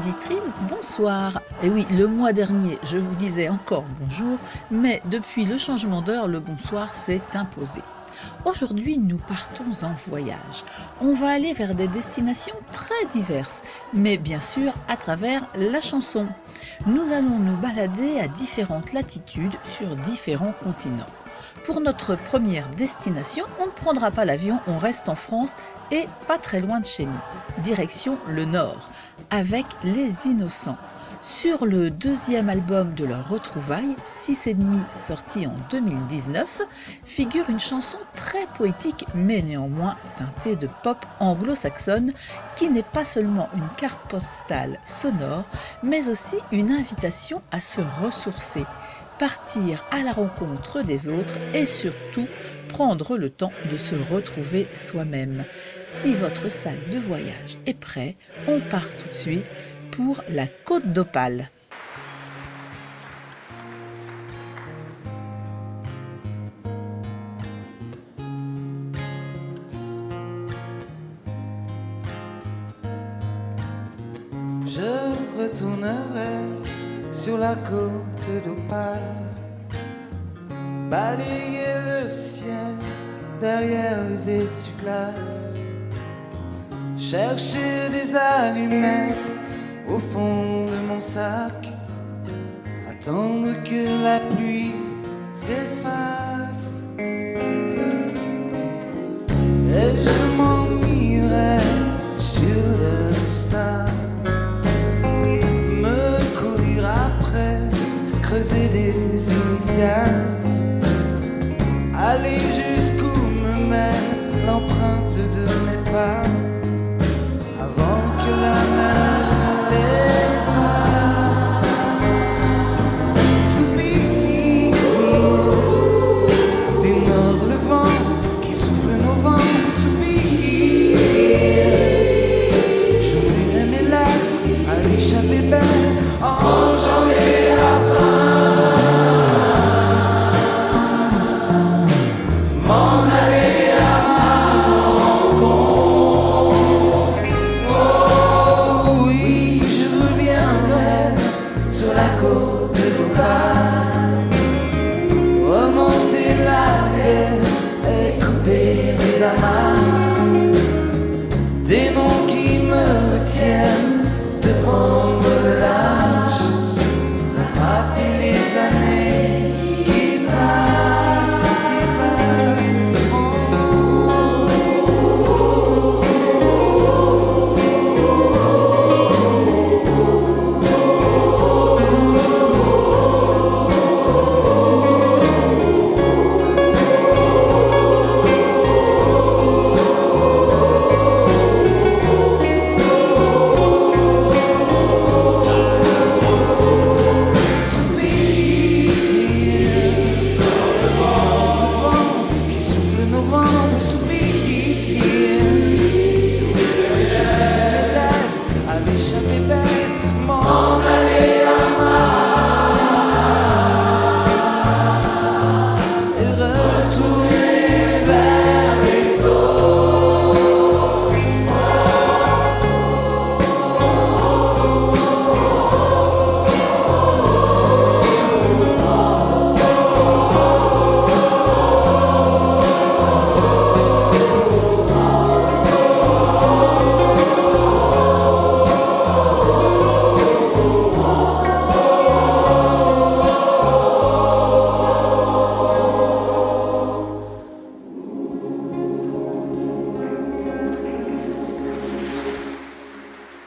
auditrices, bonsoir. Et oui, le mois dernier, je vous disais encore bonjour, mais depuis le changement d'heure, le bonsoir s'est imposé. Aujourd'hui, nous partons en voyage. On va aller vers des destinations très diverses, mais bien sûr à travers la chanson. Nous allons nous balader à différentes latitudes sur différents continents. Pour notre première destination, on ne prendra pas l'avion, on reste en France et pas très loin de chez nous. Direction le Nord, avec Les Innocents. Sur le deuxième album de leur retrouvaille, 6,5, sorti en 2019, figure une chanson très poétique mais néanmoins teintée de pop anglo-saxonne qui n'est pas seulement une carte postale sonore mais aussi une invitation à se ressourcer, partir à la rencontre des autres et surtout prendre le temps de se retrouver soi-même. Si votre sac de voyage est prêt, on part tout de suite pour la Côte d'Opale. Je retournerai sur la côte d'Opale, balayer le ciel derrière les essuie-glaces, chercher des allumettes au fond de mon sac, attendre que la pluie s'efface. Et je m'ennuierai sur le sable, me courir après, creuser des initiales, aller jusqu'où me mène l'empreinte de mes pas, avant que la mer ne l'efface. Soupir du nord le vent qui souffle nos vents. Soupir, j'ouvrirai mes lèvres à l'échappée belle, enjamber la fin, m'en aller à ma rencontre. Oh oui, je reviendrai sur la côte d'Opale, remonter la baie et couper les amarres, des noms qui me tiennent de prendre le large, rattraper les années qui passent, qui passent.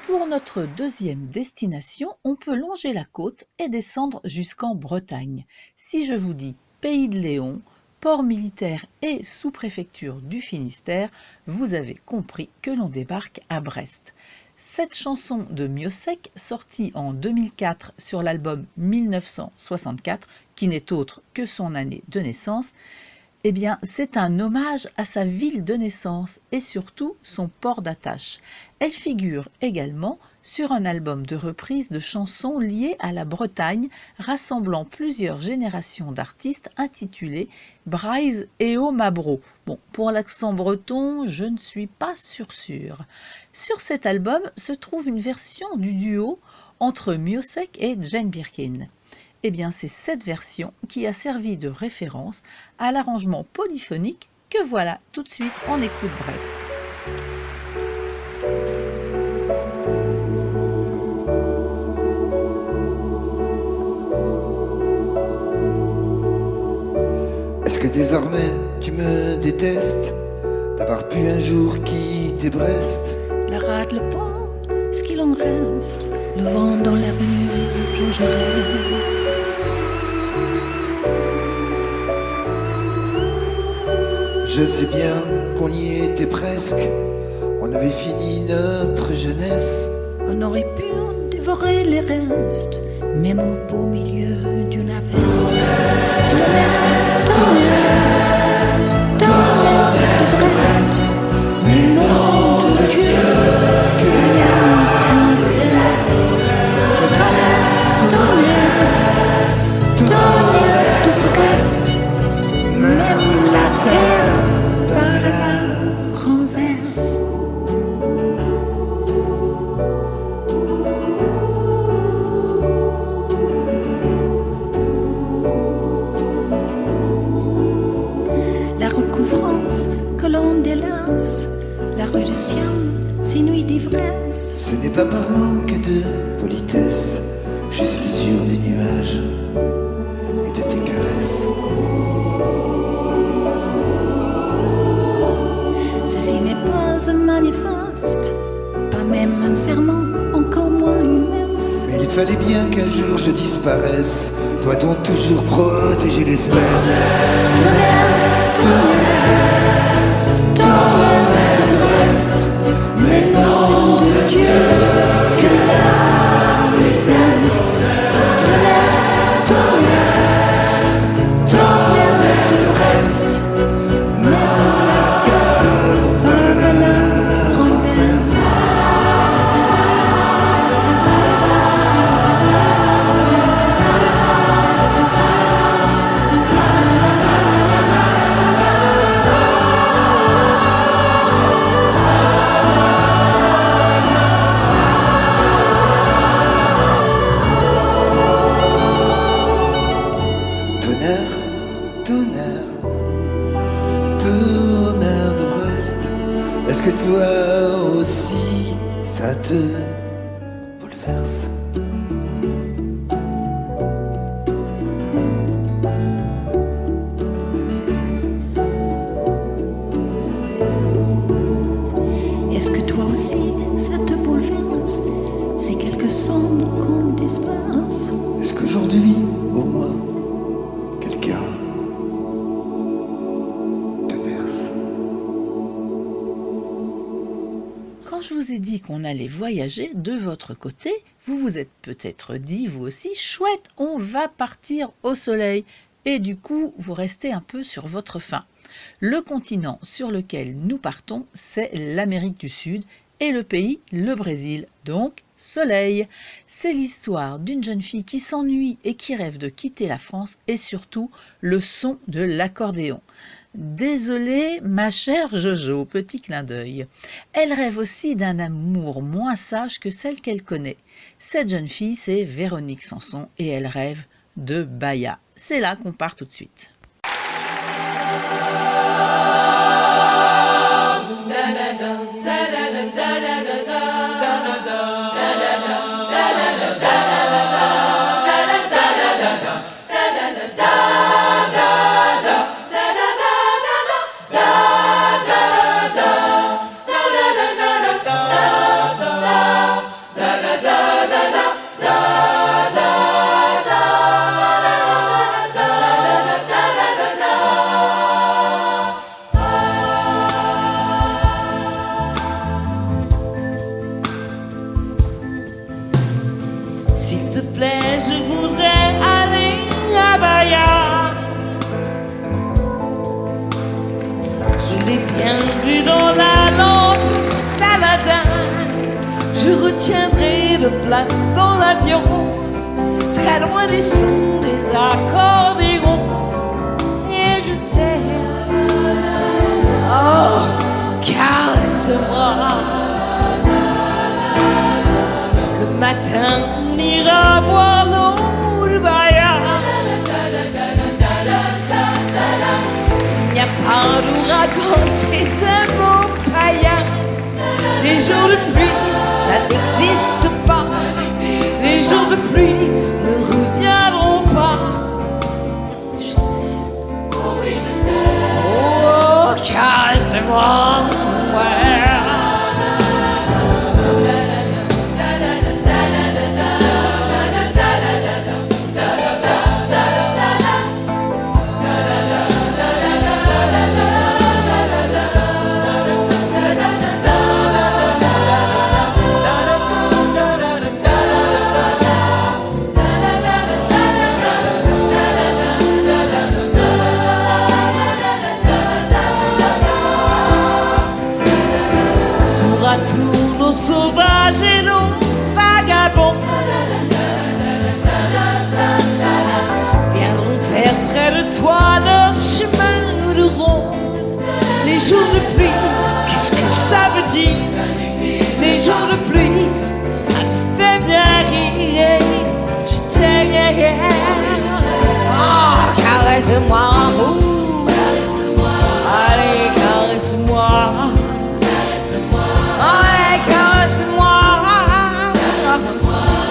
Pour notre deuxième destination, on peut longer la côte et descendre jusqu'en Bretagne. Si je vous dis Pays de Léon, port militaire et sous-préfecture du Finistère, vous avez compris que l'on débarque à Brest. Cette chanson de Miossec, sortie en 2004 sur l'album 1964, qui n'est autre que son année de naissance, eh bien, c'est un hommage à sa ville de naissance et surtout son port d'attache. Elle figure également sur un album de reprises de chansons liées à la Bretagne, rassemblant plusieurs générations d'artistes intitulé Braise et O Mabro. Bon, pour l'accent breton, je ne suis pas sûre. Sur cet album se trouve une version du duo entre Miossec et Jane Birkin. Eh bien, c'est cette version qui a servi de référence à l'arrangement polyphonique que voilà tout de suite on écoute Brest. Est-ce que désormais tu me détestes d'avoir pu un jour quitter Brest? La rade, le port, ce qu'il en reste, le vent dans l'avenue, Jean Jaurès. Je sais bien qu'on y était presque, on avait fini notre jeunesse. On aurait pu en dévorer les restes, même au beau milieu d'une averse. Tonnerre, tonnerre, tonnerre de Brest, mais nom de Dieu, que la princesse. Tonnerre, tonnerre, tonnerre de Brest, même la terre par la renverse. La recouvrance que l'on délace, la rue du Siam, ces nuits d'ivresse. Ce n'est pas par manque de politesse, juste l'usure des nuages et de tes caresses. Ceci n'est pas un manifeste, pas même un serment, encore moins une messe. Mais il fallait bien qu'un jour je disparaisse. Doit-on toujours protéger l'espèce? Tonnerre, tonnerre, tonnerre de Brest, mais nom de Dieu, que la princesse. Tonnerre, tonnerre, tonnerre de Brest, même la terre par la renverse. Tonnerre, tonnerre, tonnerre de Brest. Est-ce que toi aussi ça te bouleverse? Est-ce que toi aussi ça te bouleverse, ces quelques sondes qu'on disperse? Est-ce qu'aujourd'hui, au moins, quelqu'un te berce? Quand je vous ai dit qu'on allait voyager de votre côté, vous vous êtes peut-être dit, vous aussi, chouette, on va partir au soleil. Et du coup, vous restez un peu sur votre faim. Le continent sur lequel nous partons, c'est l'Amérique du Sud et le pays, le Brésil, donc soleil. C'est l'histoire d'une jeune fille qui s'ennuie et qui rêve de quitter la France et surtout le son de l'accordéon. Désolée, ma chère Jojo, petit clin d'œil. Elle rêve aussi d'un amour moins sage que celle qu'elle connaît. Cette jeune fille, c'est Véronique Sanson et elle rêve de Baya. C'est là qu'on part tout de suite. S'il te plaît, je voudrais aller à Bahia. Je l'ai bien vu dans la lampe d'Aladin. Je retiendrai de place dans l'avion, très loin du son des accordéons. Et je t'aime, oh, caresse-moi. Le matin, on ira voir l'eau de Bahia. Il n'y a pas d'ouragan, c'est un mot païen. Les jours de pluie, ça n'existe pas. Les jours de pluie ne reviendront pas. Je t'aime, oh oui je t'aime. Oh, caresse-moi, ouais. Tous nos sauvages et nos vagabonds viendront faire près de toi leur chemin nous durons. Les jours de pluie, qu'est-ce que ça veut dire? Les jours de pluie, ça me fait bien rire. Je t'aime, oh, caresse-moi, oh. Allez, caresse-moi. Allez, caresse-moi, caresse-moi,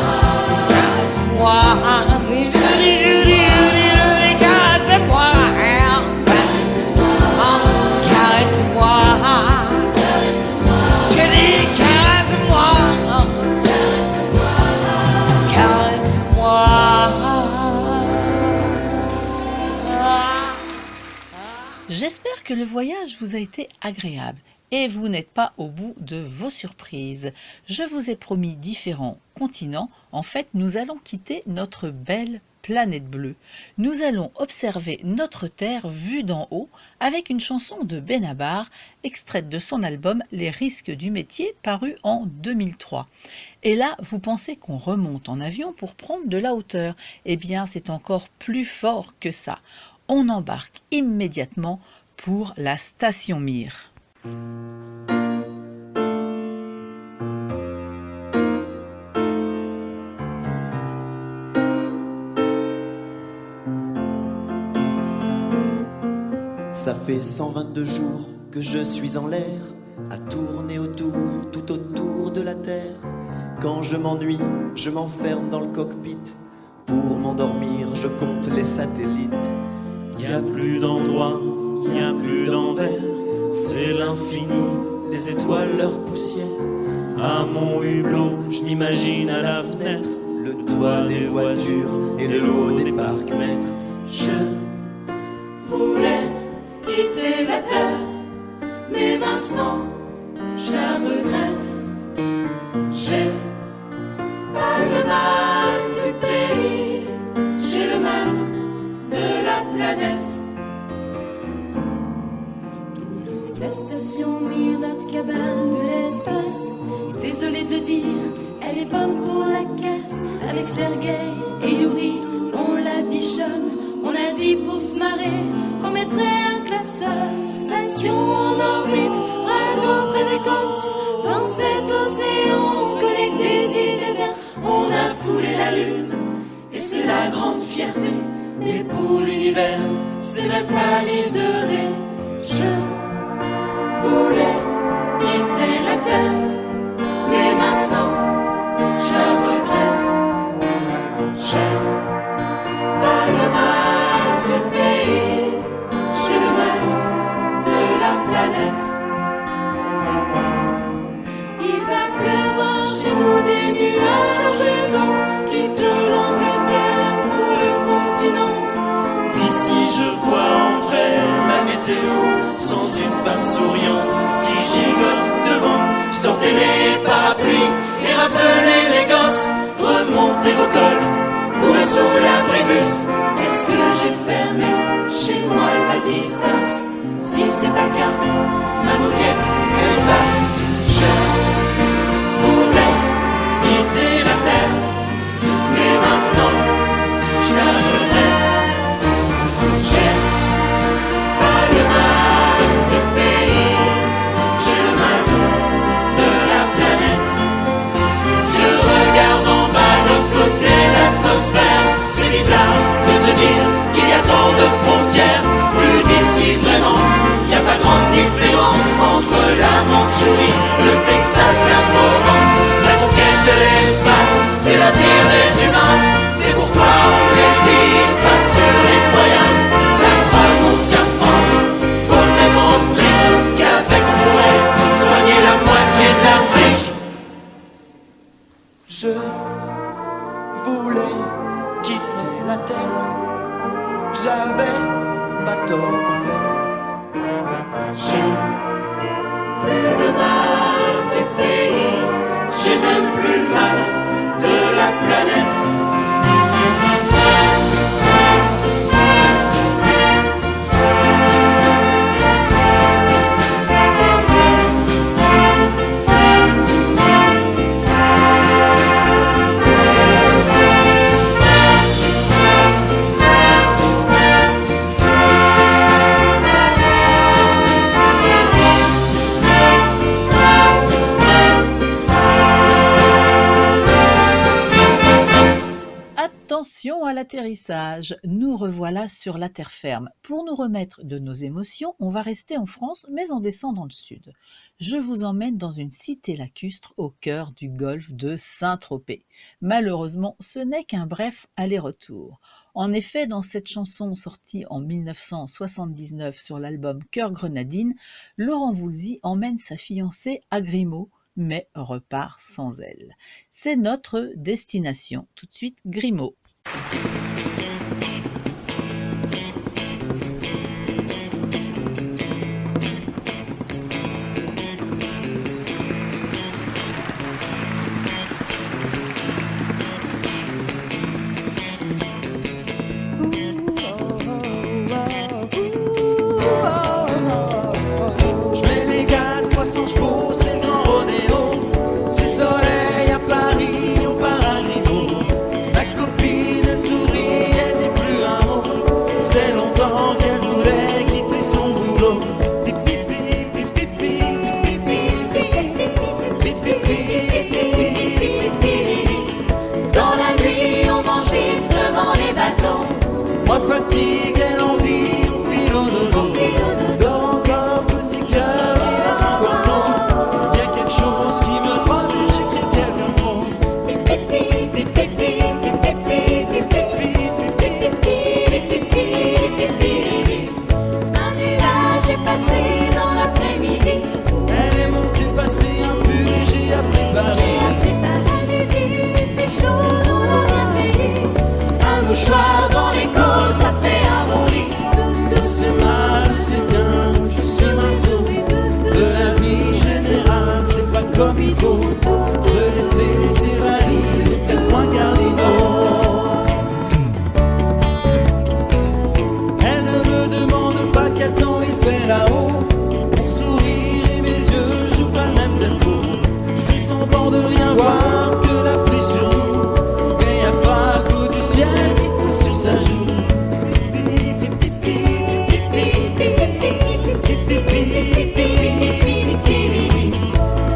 caresse-moi, caresse-moi, je dis caresse-moi, caresse-moi. J'espère que le voyage vous a été agréable. Et vous n'êtes pas au bout de vos surprises. Je vous ai promis différents continents. En fait, nous allons quitter notre belle planète bleue. Nous allons observer notre Terre vue d'en haut avec une chanson de Benabar, extraite de son album Les risques du métier, paru en 2003. Et là, vous pensez qu'on remonte en avion pour prendre de la hauteur. Eh bien, c'est encore plus fort que ça. On embarque immédiatement pour la station Mir. Ça fait 122 jours que je suis en l'air, à tourner autour, tout autour de la terre. Quand je m'ennuie, je m'enferme dans le cockpit. Pour m'endormir, je compte les satellites. Y a plus d'endroits, y a plus d'envers. C'est l'infini, les étoiles, leur poussière. À mon hublot, je m'imagine à la fenêtre le toit des voitures et le haut des parcs-mètres. Je voulais quitter la terre, mais maintenant je la regrette. J'ai pas le mal du pays, j'ai le mal de la planète. La station Mir, notre cabane de l'espace. Désolé de le dire, elle est bonne pour la casse. Avec Sergueï et Yuri, on la bichonne. On a dit pour se marrer qu'on mettrait un klaxon. Station en orbite, radeau près des côtes. Dans cet océan, on connecte des îles désertes. On a foulé la lune, et c'est la grande fierté. Mais pour l'univers, c'est même pas l'île de Ré. Je voulais quitter la terre, mais maintenant je la regrette. J'ai pas le mal du pays, j'ai le mal de la planète. Il va pleuvoir chez nous des nuages chargés d'eau. Quitte l'Angleterre pour le continent. D'ici je vois en vrai la météo, sans une femme souriante qui gigote devant. Sortez les parapluies et rappelez les gosses. Remontez vos cols, courez sous l'abribus. Est-ce que j'ai fermé chez moi le vasistas? Si c'est pas le cas, ma moquette elle passe. Je voulais quitter la pas tort en fait. J'ai plus le mal du pays, j'ai même plus le mal de la planète. Attention à l'atterrissage, nous revoilà sur la terre ferme. Pour nous remettre de nos émotions, on va rester en France, mais en descendant dans le sud. Je vous emmène dans une cité lacustre au cœur du golfe de Saint-Tropez. Malheureusement, ce n'est qu'un bref aller-retour. En effet, dans cette chanson sortie en 1979 sur l'album Cœur Grenadine, Laurent Voulzy emmène sa fiancée à Grimaud, mais repart sans elle. C'est notre destination. Tout de suite, Grimaud. Je mets les gaz, 300 chevaux, c'est le grand rodéo. C'est soleil à Paris, on part à Grimaud. Ma copine elle sourit, elle dit plus un mot. C'est longtemps qu'elle voulait quitter son boulot. Pipi, pipi, pipi, pipi, pipi. Dans la nuit, on mange vite devant les bateaux. Moi fatigue, elle envie, on file au dodo. Dors encore, petit cœur, il est encore tôt. Il y a quelque chose qui me trotte et j'écris quelqu'un mot. Un nuage est passé dans l'après-midi. Elle est montée, passer un pull et j'ai appris par J'ai appris par la midi, il fait chaud dans l'Orient-Pays. Un mouchoir dans l'écho, ça fait un bon lit. c'est mal, c'est bien, je suis marteau. De la vie générale, c'est pas comme il faut. De laisser ses valises aux 4 points cardinaux. Elle ne me demande pas quel temps il fait là-haut. Mon sourire et mes yeux jouent pas le même tempo. Je fais semblant de rien voir que la pluie sur nous. Mais y a pas l'eau du ciel qui pousse sur sa joue.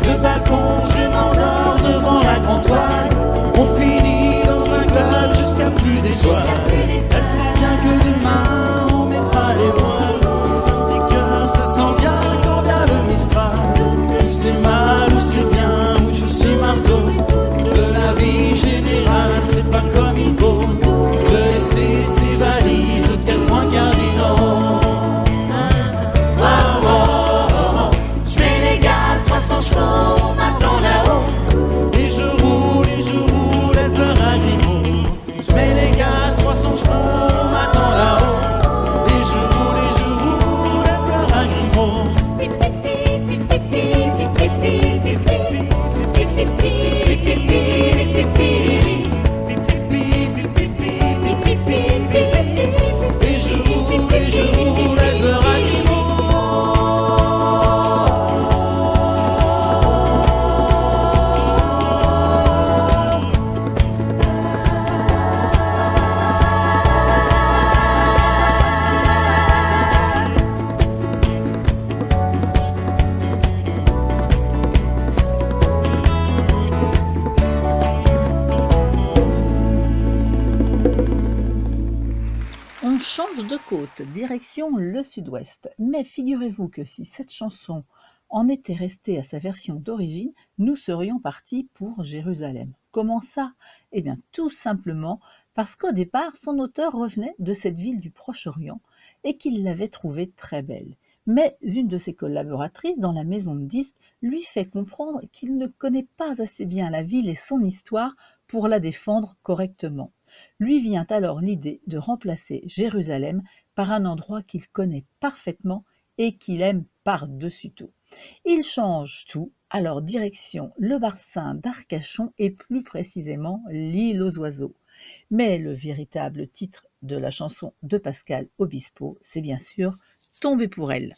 Le balcon, je m'endors devant la grande toile. On finit dans un club jusqu'à plus d'étoiles. Elle sait bien que demain on mettra les voiles. Un petit cœur, ça sent bien quand vient le Mistral. C'est mal ou c'est bien, ou je suis marteau. De la vie générale, c'est pas comme il faut. De laisser ses valises aux 4 points cardinaux. Je mets les gaz, 300 chevaux, on m'attend là-haut. Et je roule, elle pleure à Grimaud. Je mets les gaz, 300 chevaux, on m'attend là-haut. Et je roule, elle pleure à Grimaud. Et je roule, elle pleure à Grimaud. On change de côte, direction le sud-ouest. Mais figurez-vous que si cette chanson en était restée à sa version d'origine, nous serions partis pour Jérusalem. Comment ça? Eh bien, tout simplement parce qu'au départ, son auteur revenait de cette ville du Proche-Orient et qu'il l'avait trouvée très belle. Mais une de ses collaboratrices dans la maison de disques lui fait comprendre qu'il ne connaît pas assez bien la ville et son histoire pour la défendre correctement. Lui vient alors l'idée de remplacer Jérusalem par un endroit qu'il connaît parfaitement et qu'il aime par-dessus tout. Il change tout, alors direction le bassin d'Arcachon et plus précisément l'île aux oiseaux. Mais le véritable titre de la chanson de Pascal Obispo, c'est bien sûr « Tomber pour elle ».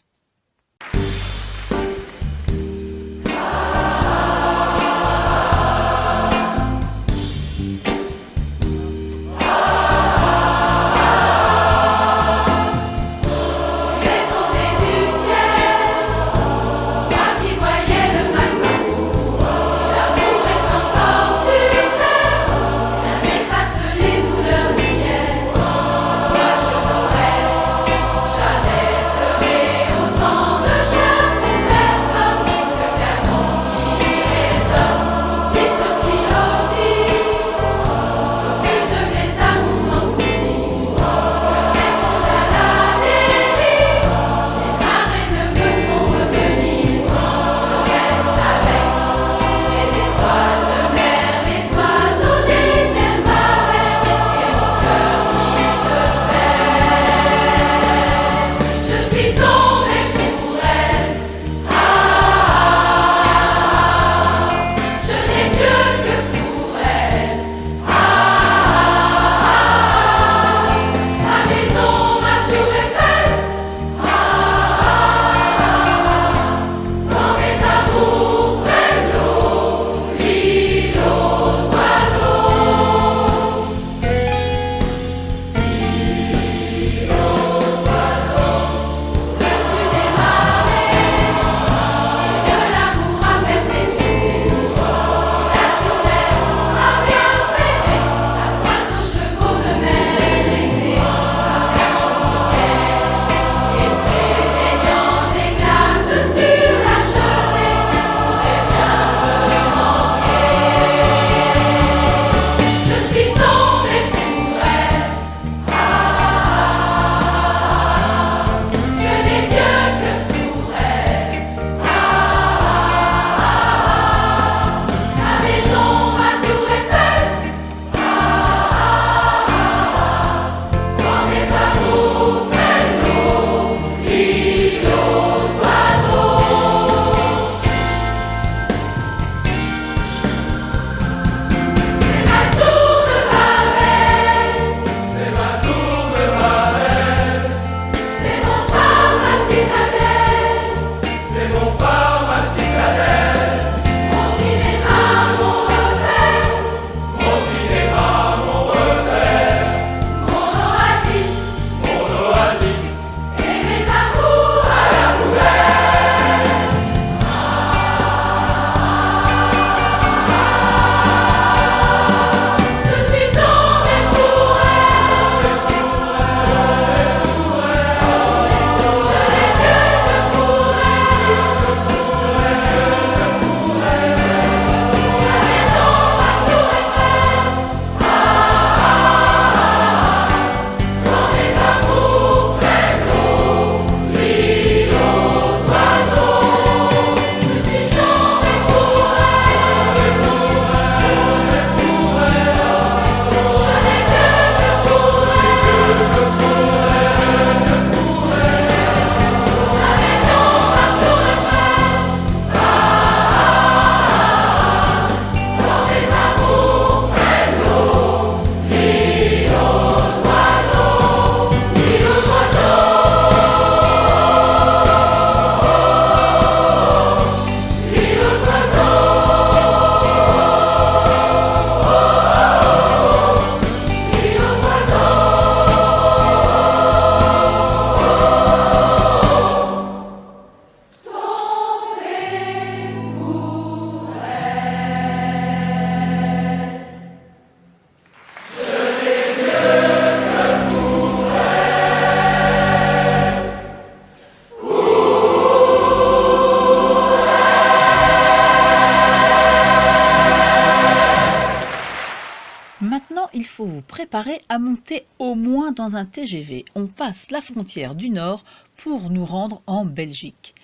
il faut vous préparer à monter au moins dans un TGV. On passe la frontière du Nord pour nous rendre en Belgique.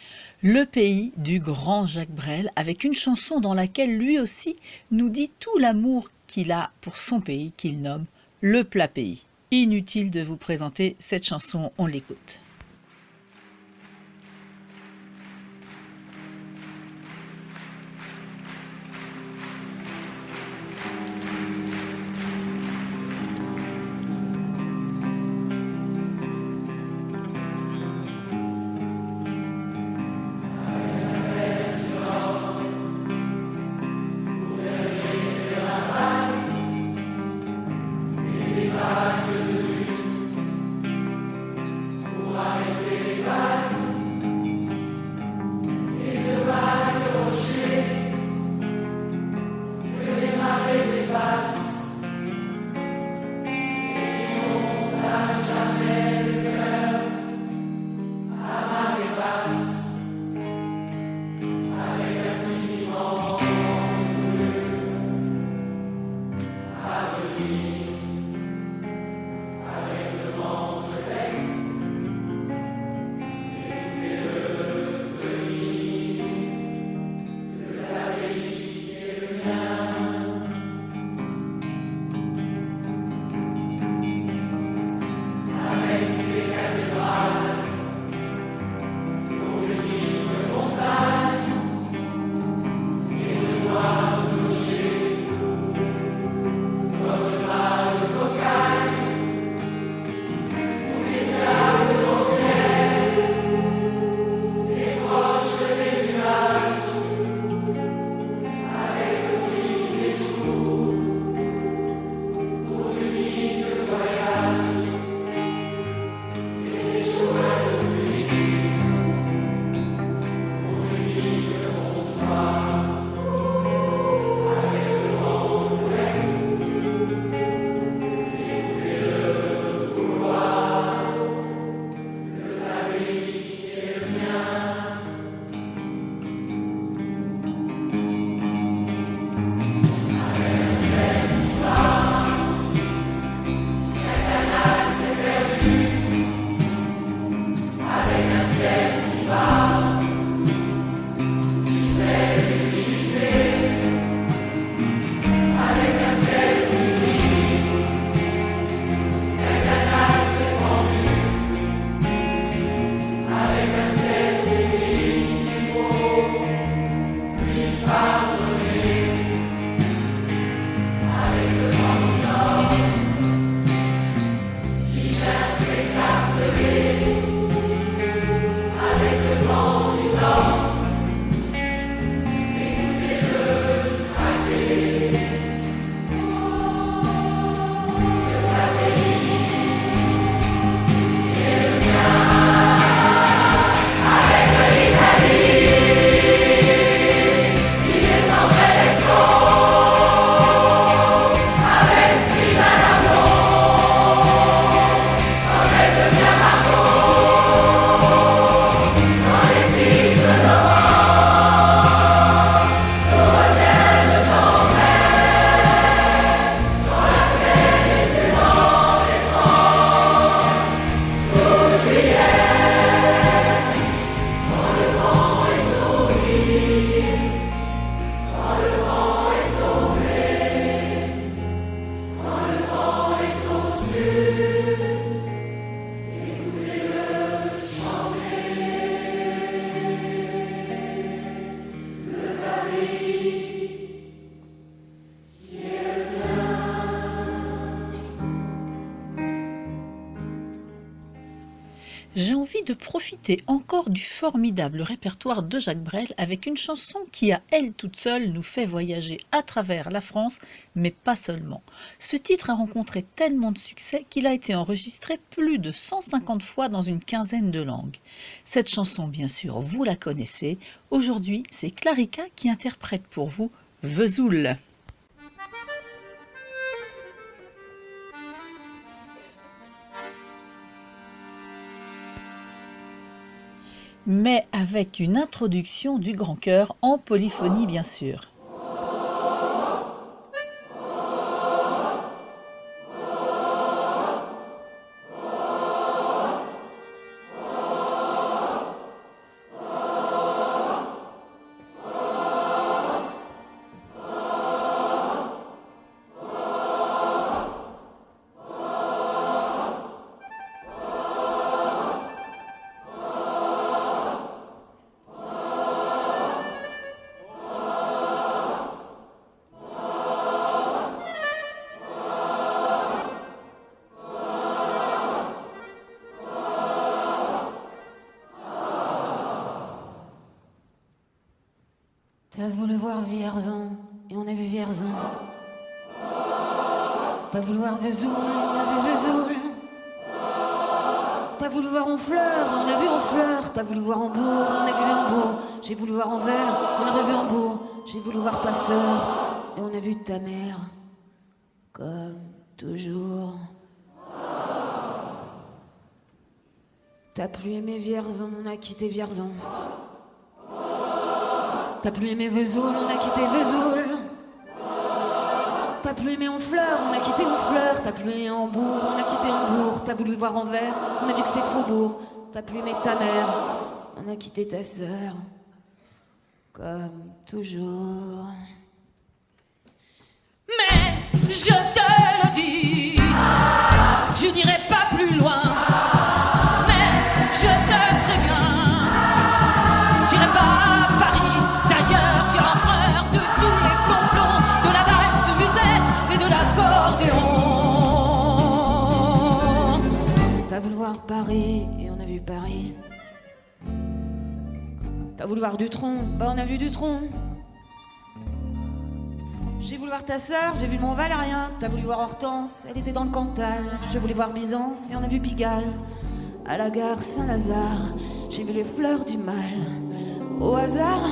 Le pays du grand Jacques Brel, avec une chanson dans laquelle lui aussi nous dit tout l'amour qu'il a pour son pays, qu'il nomme le plat pays. Inutile de vous présenter cette chanson, on l'écoute. J'ai envie de profiter encore du formidable répertoire de Jacques Brel avec une chanson qui, à elle toute seule, nous fait voyager à travers la France, mais pas seulement. Ce titre a rencontré tellement de succès qu'il a été enregistré plus de 150 fois dans une quinzaine de langues. Cette chanson, bien sûr, vous la connaissez. Aujourd'hui, c'est Clarica qui interprète pour vous Vesoul. Mais avec une introduction du grand chœur en polyphonie bien sûr. T'as voulu voir Vierzon, et on a vu Vierzon. T'as voulu voir Vesoul, et on a vu Vesoul. T'as voulu voir Honfleur, et on a vu Honfleur. T'as voulu voir Hambourg, et on a vu Hambourg. J'ai voulu voir Anvers, on a revu Hambourg. J'ai voulu voir ta sœur, et on a vu ta mère. Comme toujours. T'as plus aimé Vierzon, on a quitté Vierzon. T'as plus aimé Vesoul, on a quitté Vesoul. T'as plus aimé Honfleur, on a quitté Honfleur. T'as plus aimé Hambourg, on a quitté Hambourg. T'as voulu voir Anvers, on a vu que c'est Faubourg. T'as plus aimé ta mère, on a quitté ta sœur. Comme toujours. Mais je te le dis, je n'irai pas plus loin. Mais je te préviens, j'irai pas à Paris. D'ailleurs, j'ai horreur de tous les plombs de la valse musette et de l'accordéon. T'as voulu voir Paris, et on a vu Paris. T'as voulu voir Dutronc, bah on a vu Dutronc. J'ai voulu voir ta sœur, j'ai vu le Mont Valérien. T'as voulu voir Hortense, elle était dans le Cantal. Je voulais voir Byzance, et on a vu Pigalle. À la gare Saint-Lazare, j'ai vu les fleurs du mal. Au hasard,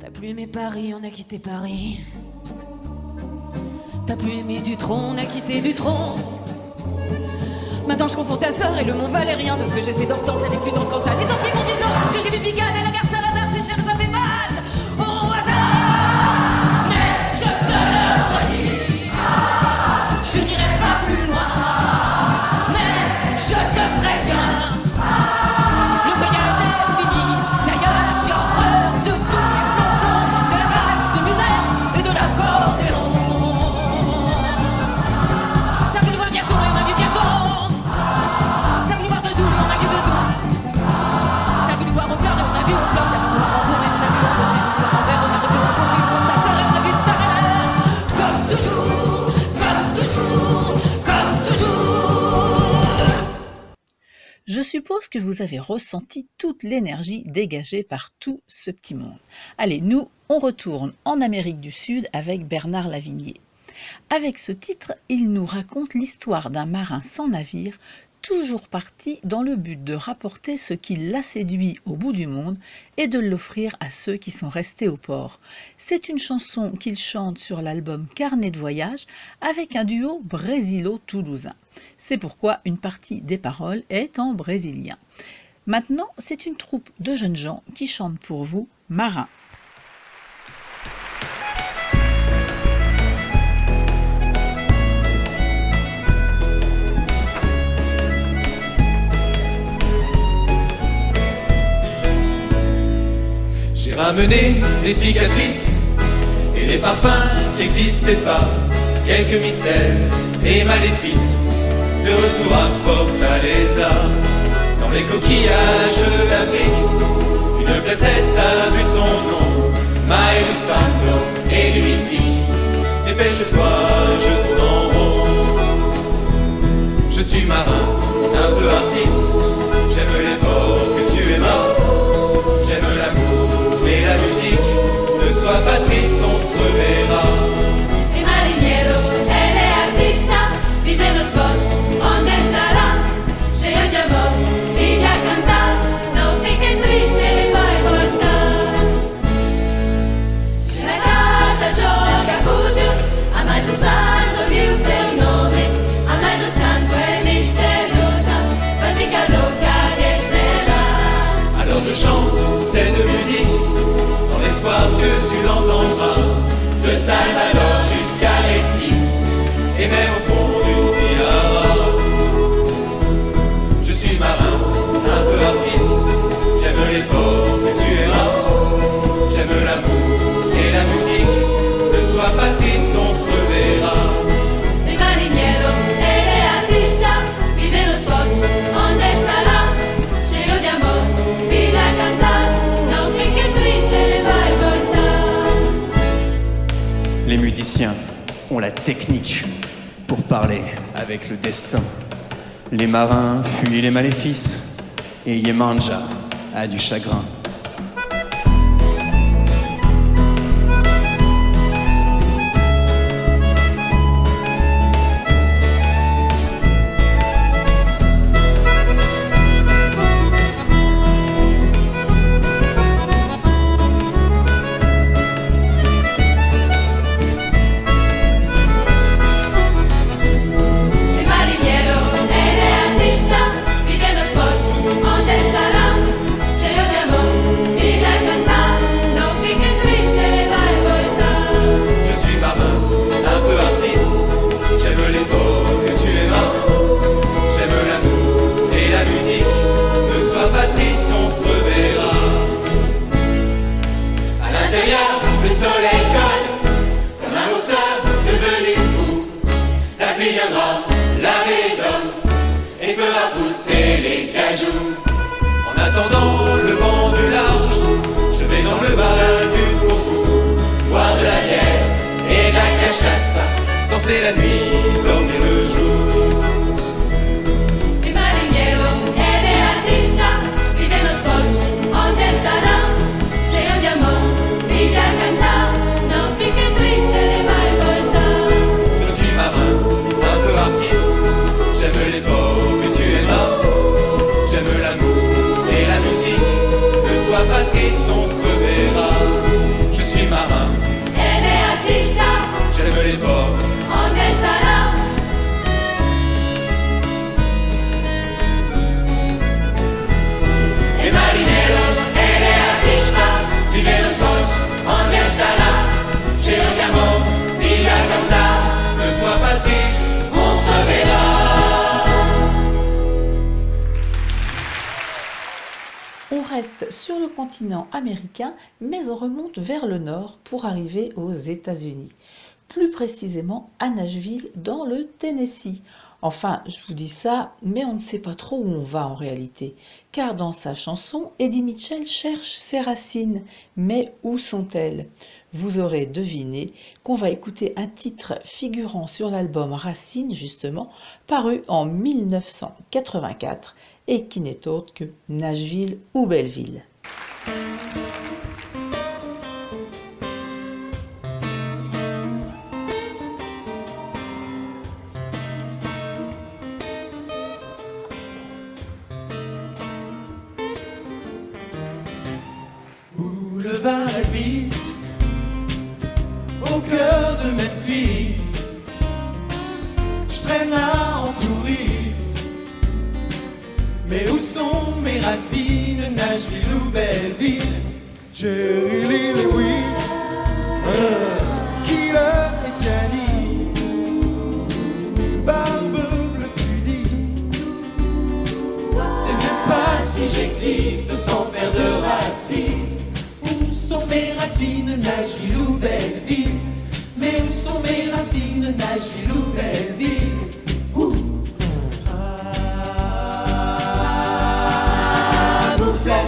t'as plus aimé Paris, on a quitté Paris. T'as plus aimé Dutronc, on a quitté Dutronc. Maintenant je confonds ta sœur et le Mont Valérien. De ce que j'essaie d'Hortense, elle est plus dans le Cantal. Et tant pis pour Byzance, parce que j'ai vu Pigalle et la gare Saint-Lazare, c'est cher, ça fait mal. Au hasard, mais je te le redis, je n'irai pas plus loin. Mais je te préviens, le voyage est fini. D'ailleurs, j'ai horreur de tous les plombs de la valse musette et de l'accordéon. T'as voulu voir Vierzon, et on a vu Vierzon. T'as voulu voir Vesoul, et on a vu Vesoul. T'as voulu voir Honfleur, et on a vu Honfleur. T'as voulu voir Hambourg, et on a vu Hambourg. J'ai voulu voir Anvers, on a revu Hambourg. J'ai voulu voir ta sœur, et on a vu ta mère. Comme toujours, comme toujours, comme toujours. Je suppose que vous avez ressenti toute l'énergie dégagée par tout ce petit monde. Allez, nous, on retourne en Amérique du Sud avec Bernard Lavilliers. Avec ce titre, il nous raconte l'histoire d'un marin sans navire, toujours parti dans le but de rapporter ce qui l'a séduit au bout du monde et de l'offrir à ceux qui sont restés au port. C'est une chanson qu'il chante sur l'album Carnet de voyage avec un duo brésilo-toulousain. C'est pourquoi une partie des paroles est en brésilien. Maintenant, c'est une troupe de jeunes gens qui chantent pour vous Marin. J'ai ramené des cicatrices et des parfums qui n'existaient pas, quelques mystères et maléfices. De retour à Fortaleza, dans les coquillages d'Afrique, une prêtresse a vu ton nom, Maïlu Santo et du mystique. Dépêche-toi, je tourne en rond. Je suis marin, un peu artiste, j'aime les ports que tu aimas. J'aime l'amour et la musique, ne sois pas triste, on se reverra. El marinero, él es artista, vive en los ports, onde estará, cheio de amor, vive a cantar, não fiquem tristes, ele vai voltar. Se na carta joga búzios, a mãe do santo viu seu nome, a mãe do santo é misteriosa, vai ficar louca de esperar. Alors je chante cette musique, dans l'espoir que tu l'entendras, de Salvador jusqu'à Recife, et même au fond du Sahara. Je suis marin, un peu artiste, j'aime les ports que tu aimas. J'aime l'amour et la musique, ne sois pas triste, on se reverra. El marinero, él es artista, vive en los ports, onde estará, cheio de amor, vive a cantar, não fique triste, ele vai voltar. Les musiciens ont la technique pour parler avec le destin. Les marins fuient les maléfices et Yemanja a du chagrin. cajou. En attendant le vent du large, je vais dans le bar du faubourg, boire de la bière et de la cachasse, danser la nuit, dormir le jour. Il marinheiro, ele é artista, vive nos portos, onde estará? Cheio de amor, vive a cantar, não fique triste, ele vai voltar. Je suis marin, un peu artiste, j'aime les ports que tu aimas, j'aime l'amour et la musique, ne sois pas triste, on se reverra. Je suis marin, Ele é artista, j'aime les ports, onde estará? et marinero, ele é artista, vive nos portos, onde estará? Cheio de amor, vive a cantar, ne sois pas triste, on se verra. On reste sur le continent américain, mais on remonte vers le nord pour arriver aux États-Unis. Plus précisément à Nashville, dans le Tennessee. Enfin, je vous dis ça, mais on ne sait pas trop où on va en réalité. Car dans sa chanson, Eddie Mitchell cherche ses racines. Mais où sont-elles? Vous aurez deviné qu'on va écouter un titre figurant sur l'album Racines, justement, paru en 1984, et qui n'est autre que Nashville ou Belleville. Boulevard Elvis, au cœur de Memphis, je traîne là en touriste. Mais où sont mes racines, Nashville ou Belleville? Jerry Lee Lewis, Killer et pianiste, barbe bleu sudiste. C'est même pas si j'existe sans faire de racisme. Où sont mes racines, Nashville ou Belleville? Mais où sont mes racines, Nashville ou Belleville? Où? À Boufflet,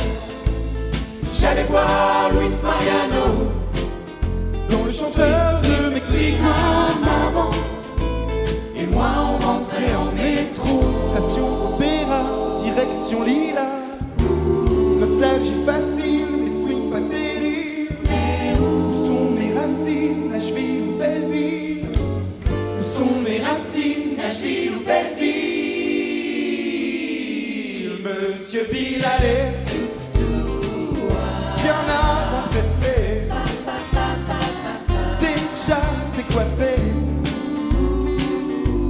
j'allais voir Luis Mariano, dont le chanteur de Mexico, maman. Et moi on rentrait en métro, station Opéra, direction Lila. Nostalgie facile, mais swing pas terrible. Mais où sont mes racines, Nashville ou Belleville? Où sont mes racines, Nashville ou Belleville? Monsieur Bill allait bien avant Presley, déjà décoiffé,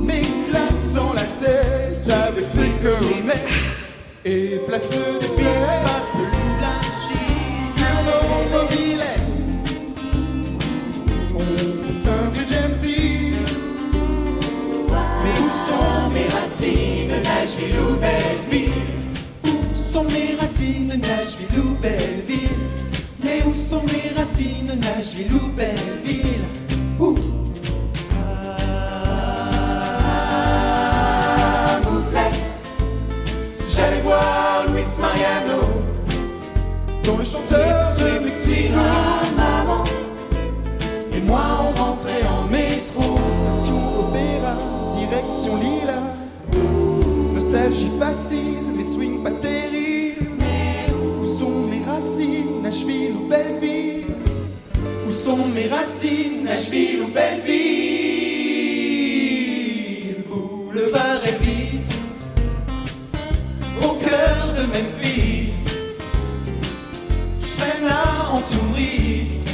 m'éclatant la tête avec ses comètes et place de billets, pas plus blanchis sur nos mobilettes. On cingle James Dean. Mais où sont mes racines, Nashville ou Belleville? Où sont mes racines, Nashville ou Belleville? Mais où sont mes racines, Nashville ou Belleville? Où? À Boufflet, j'allais voir Luis Mariano, dont le chanteur de Mexico, maman. Et moi on rentrait en métro, station Opéra, direction Lila. Nostalgie facile, mais swing pas terrible. Mais où sont mes racines, Nashville ou Belleville? Où sont mes racines, Nashville ou Belleville? Boulevard Elvis, au cœur de Memphis, je traîne là en touriste.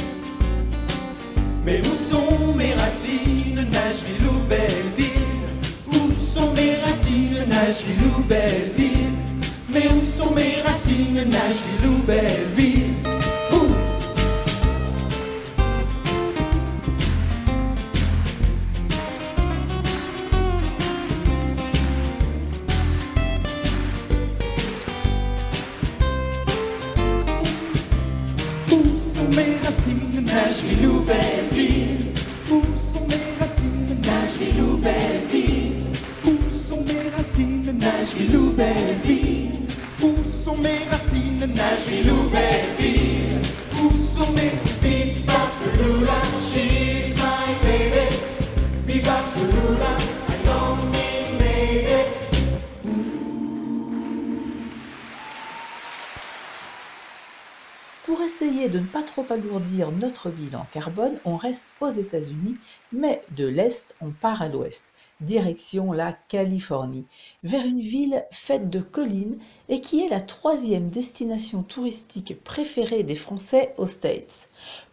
Mais où sont mes racines, Nashville ou Belleville? Où sont mes racines, Nashville ou Belleville? Mais où sont mes racines, Nashville ou Belleville? Où? Où sont mes racines, Nashville ou Belleville? Où sont mes racines, Nashville ou Belleville? Où sont mes racines, Nashville ou Belleville? Louisville. Où sont mes Bebopalula? She's my baby. Bebopalula, I don't mean maybe. Pour essayer de ne pas trop alourdir notre bilan carbone, on reste aux États-Unis, mais de l'Est, on part à l'Ouest, direction la Californie, vers une ville faite de collines et qui est la 3e destination touristique préférée des Français aux States.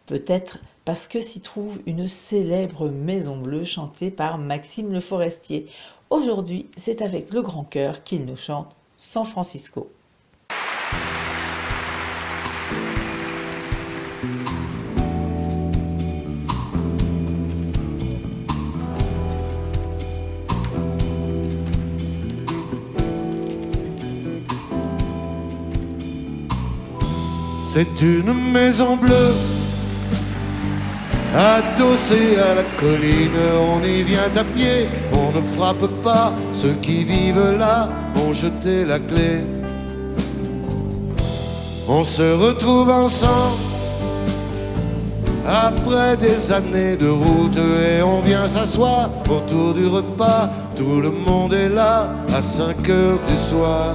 Peut-être parce que s'y trouve une célèbre Maison Bleue chantée par Maxime Le Forestier. Aujourd'hui, c'est avec le grand cœur qu'il nous chante San Francisco. C'est une maison bleue, adossée à la colline. On y vient à pied, on ne frappe pas. Ceux qui vivent là ont jeté la clé. On se retrouve ensemble après des années de route et on vient s'asseoir autour du repas. Tout le monde est là à 5 heures du soir.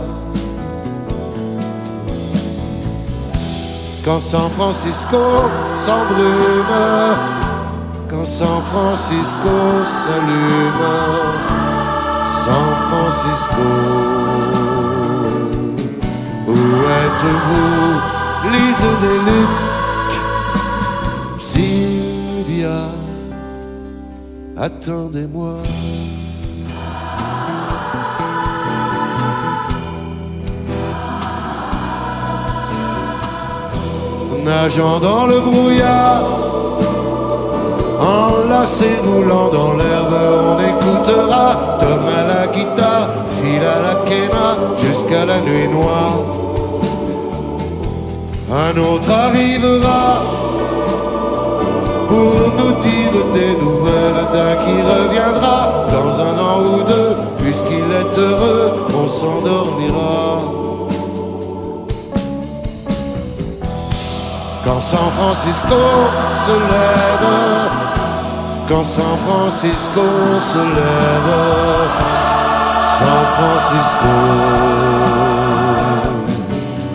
Quand San Francisco s'embrume, quand San Francisco s'allume, San Francisco, où êtes-vous? Lise des Luc, Sylvia, attendez-moi. Nageant dans le brouillard, enlacé roulant dans l'herbe, on écoutera Tom à la guitare, Phil à la quena, jusqu'à la nuit noire. Un autre arrivera pour nous dire des nouvelles d'un qui reviendra dans un an ou deux, puisqu'il est heureux, on s'endormira. Quand San Francisco se lève, quand San Francisco se lève, San Francisco,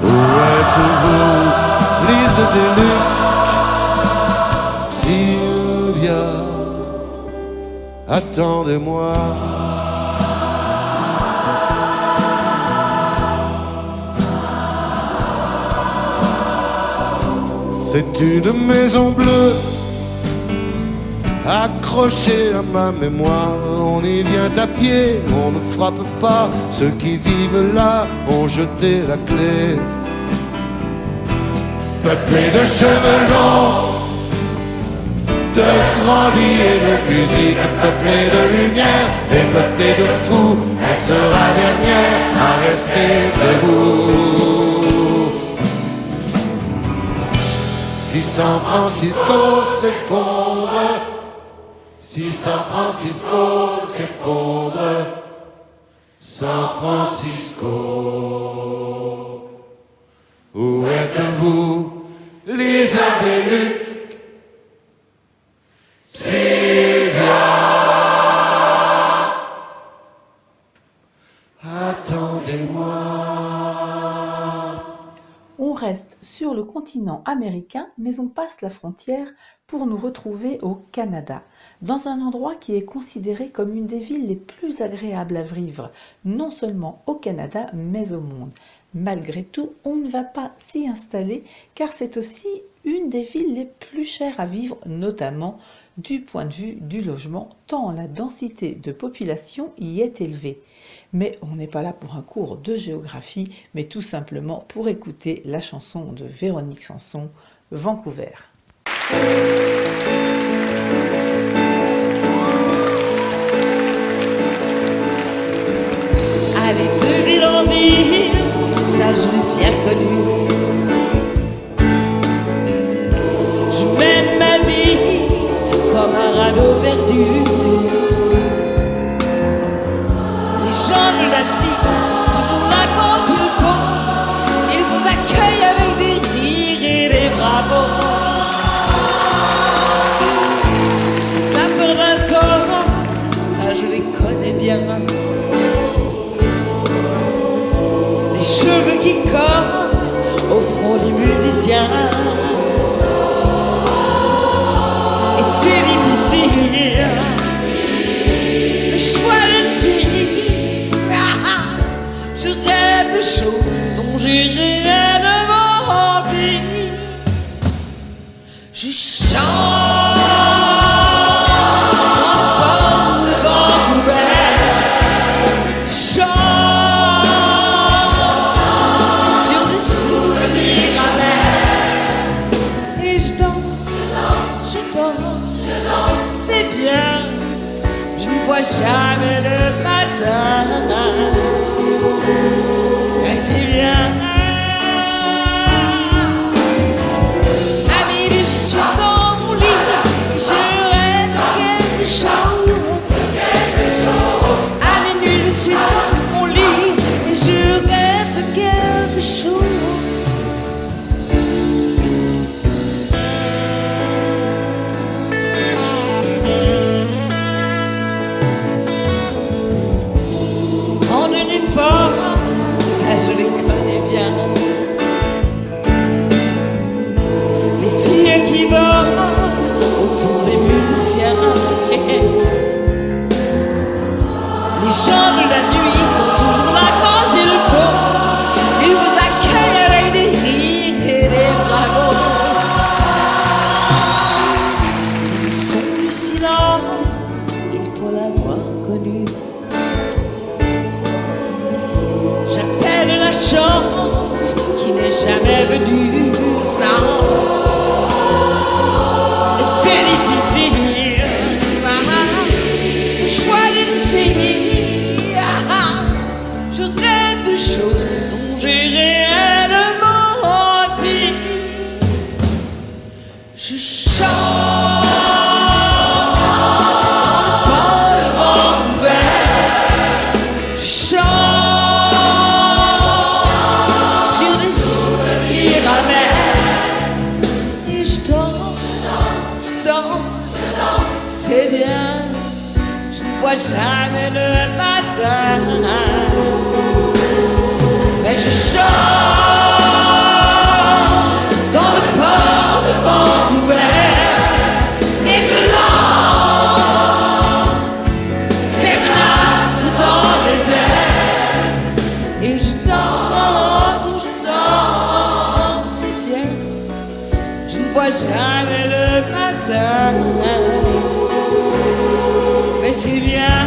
où êtes-vous? Lise des Luc, Sylvia, attendez-moi. C'est une maison bleue accrochée à ma mémoire. On y vient à pied, on ne frappe pas. Ceux qui vivent là ont jeté la clé. Peuplé de cheveux longs, de grandis et de musique, peuplé de lumière et peuplé de fous, elle sera dernière à rester debout. Si San Francisco s'effondre, si San Francisco s'effondre, San Francisco, où êtes-vous? Lisa des Luc, Sylvia, attendez-moi. On reste sur le continent américain, mais on passe la frontière pour nous retrouver au Canada, dans un endroit qui est considéré comme une des villes les plus agréables à vivre, non seulement au Canada, mais au monde. Malgré tout, on ne va pas s'y installer, car c'est aussi une des villes les plus chères à vivre, notamment du point de vue du logement, tant la densité de population y est élevée. Mais on n'est pas là pour un cours de géographie, mais tout simplement pour écouter la chanson de Véronique Sanson, Vancouver. Allez, de l'île en île, ça je l'ai bien connu. Je mène ma vie comme un radeau perdu. Les gens de la ville sont toujours là quand il faut. Ils vous accueillent avec des qui colle au front des musiciens. Et c'est difficile, le choix d'une fille. Je rêve de choses dont j'ai réellement envie. Je chante dans le vent ouvert. Je chante sur des souvenirs amers. Et je danse, c'est bien. Je ne vois jamais le matin. Mais c'est bien. Je les connais bien. Les filles qui volent autour des musiciens. Les gens de la nuit sont toujours là quand il le faut. Ils vous accueillent avec des rires et des bravos. Le son du silence, il faut l'avoir connu. La chance qui n'est jamais venue, non. C'est difficile, le choix d'une fille. Je rêve de choses dont j'ai réellement envie. Je chante dans le vent ouvert. Je chante et je danse, c'est bien. Je ne vois jamais le matin, mais je chante dans le port de vent ouvert. Et je lance des glaces dans les airs. Et je danse, c'est bien. Je ne vois jamais le matin, mais c'est bien.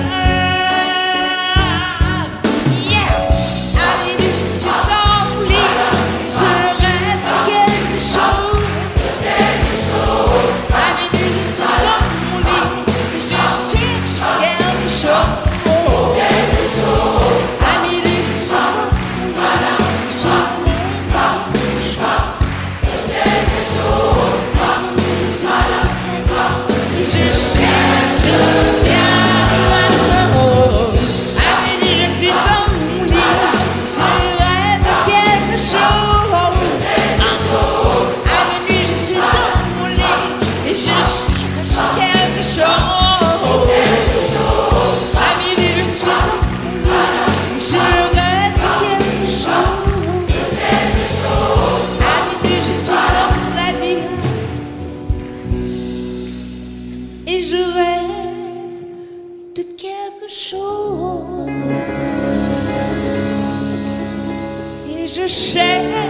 Je cherche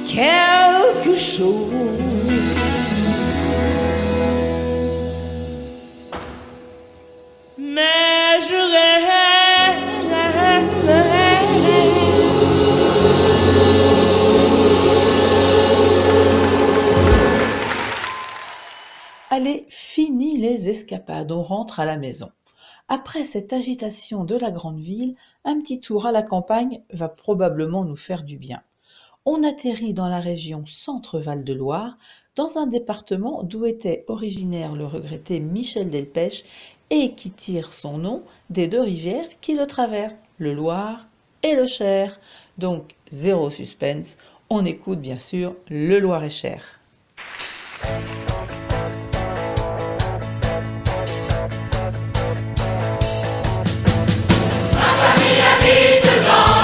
quelque chose. Mais je rêve. Allez, fini les escapades, on rentre à la maison. Après cette agitation de la grande ville, un petit tour à la campagne va probablement nous faire du bien. On atterrit dans la région Centre-Val de Loire, dans un département d'où était originaire le regretté Michel Delpech et qui tire son nom des deux rivières qui le traversent, le Loire et le Cher. Donc, zéro suspense, on écoute bien sûr le Loir-et-Cher. Habite dans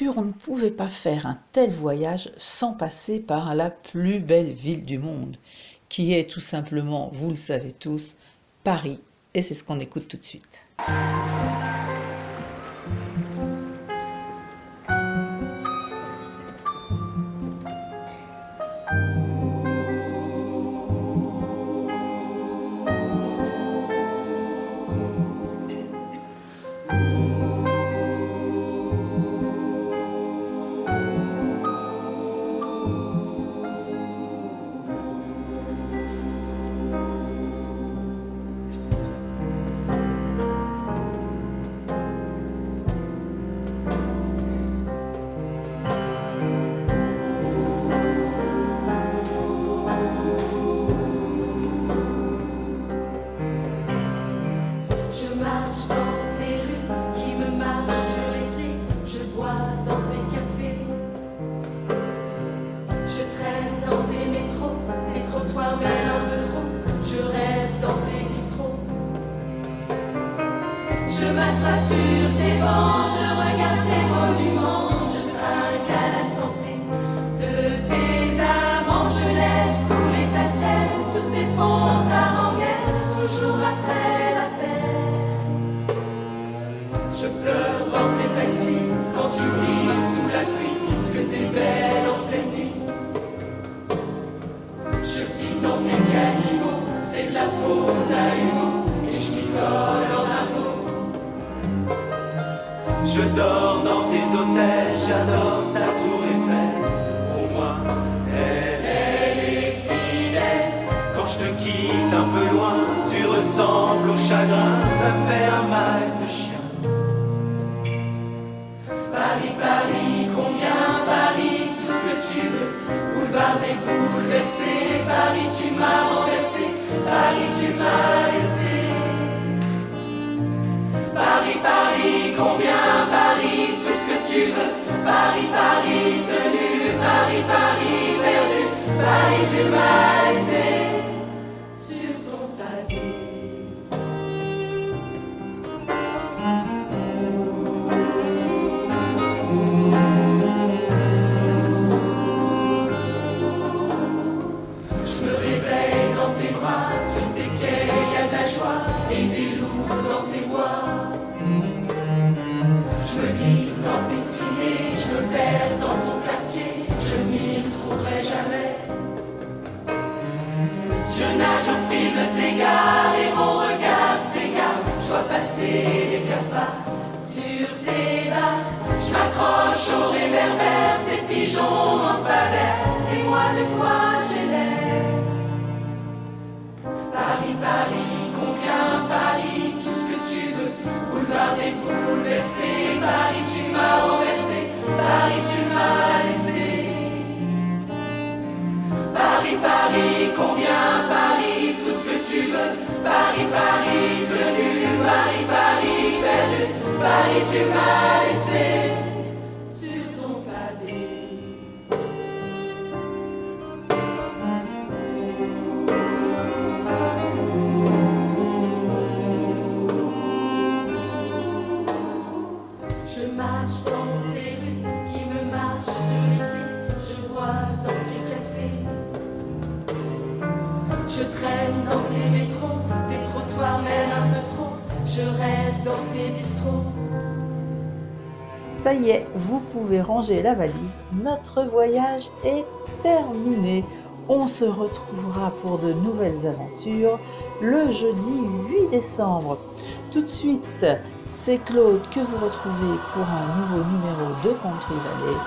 sûr, on ne pouvait pas faire un tel voyage sans passer par la plus belle ville du monde, qui est tout simplement, vous le savez tous, Paris. Et c'est ce qu'on écoute tout de suite. Je m'assois sur tes bancs, je regarde tes monuments, je trinque à la santé de tes amants, je laisse couler ta scène sur tes ponts d'avant-guerre, toujours après la paix. Je pleure dans tes taxis quand tu ris sous la pluie, parce que t'es belle en pleine nuit. Je pisse dans tes caniveaux, c'est de la faute à humour, et je m'y colle en amour. Je dors dans tes hôtels, j'adore ta tour Eiffel. Pour moi, elle est fidèle. Quand je te quitte un peu loin, tu ressembles au chagrin, ça me fait un mal de chien. Paris, Paris, combien Paris, tout ce que tu veux. Boulevard des bouleversés, Paris, tu m'as renversé, Paris, tu m'as laissé. Paris, Paris, combien Paris, tout ce que tu veux. Paris, Paris, tenu, Paris, Paris, perdu. Paris, tu m'as laissé sur ton pavé. Je me réveille dans tes bras, sur tes quais, y a de la joie et des loups dans tes bois. Je me glisse dans tes ciné, je me perds dans ton quartier, je m'y retrouverai jamais. Je nage au fil de tes gares et mon regard s'égare. Je vois passer des cafards sur tes barres. Je m'accroche aux réverbères, tes pigeons m'empalèrent. Et moi de quoi j'ai l'air? Paris, Paris, combien Paris, tout ce que tu veux. Boulevard des bouleversés, Paris, tu m'as renversé, Paris, tu m'as laissé. Paris, Paris, combien Paris, tout ce que tu veux. Paris, Paris, tenu, Paris, Paris, perdu. Paris, tu m'as laissé sur ton pavé. Je marche dans tes rues qui me marchent sur les pieds. Je bois dans tes cafés. Je traîne dans tes métros, tes trottoirs même un peu trop. Je rêve dans tes bistrots. Ça y est, vous pouvez ranger la valise. Notre voyage est terminé. On se retrouvera pour de nouvelles aventures le jeudi 8 décembre. Tout de suite, c'est Claude que vous retrouvez pour un nouveau numéro de Country Valley.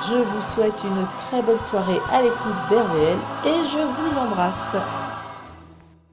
Je vous souhaite une très belle soirée à l'écoute d'RVL et je vous embrasse.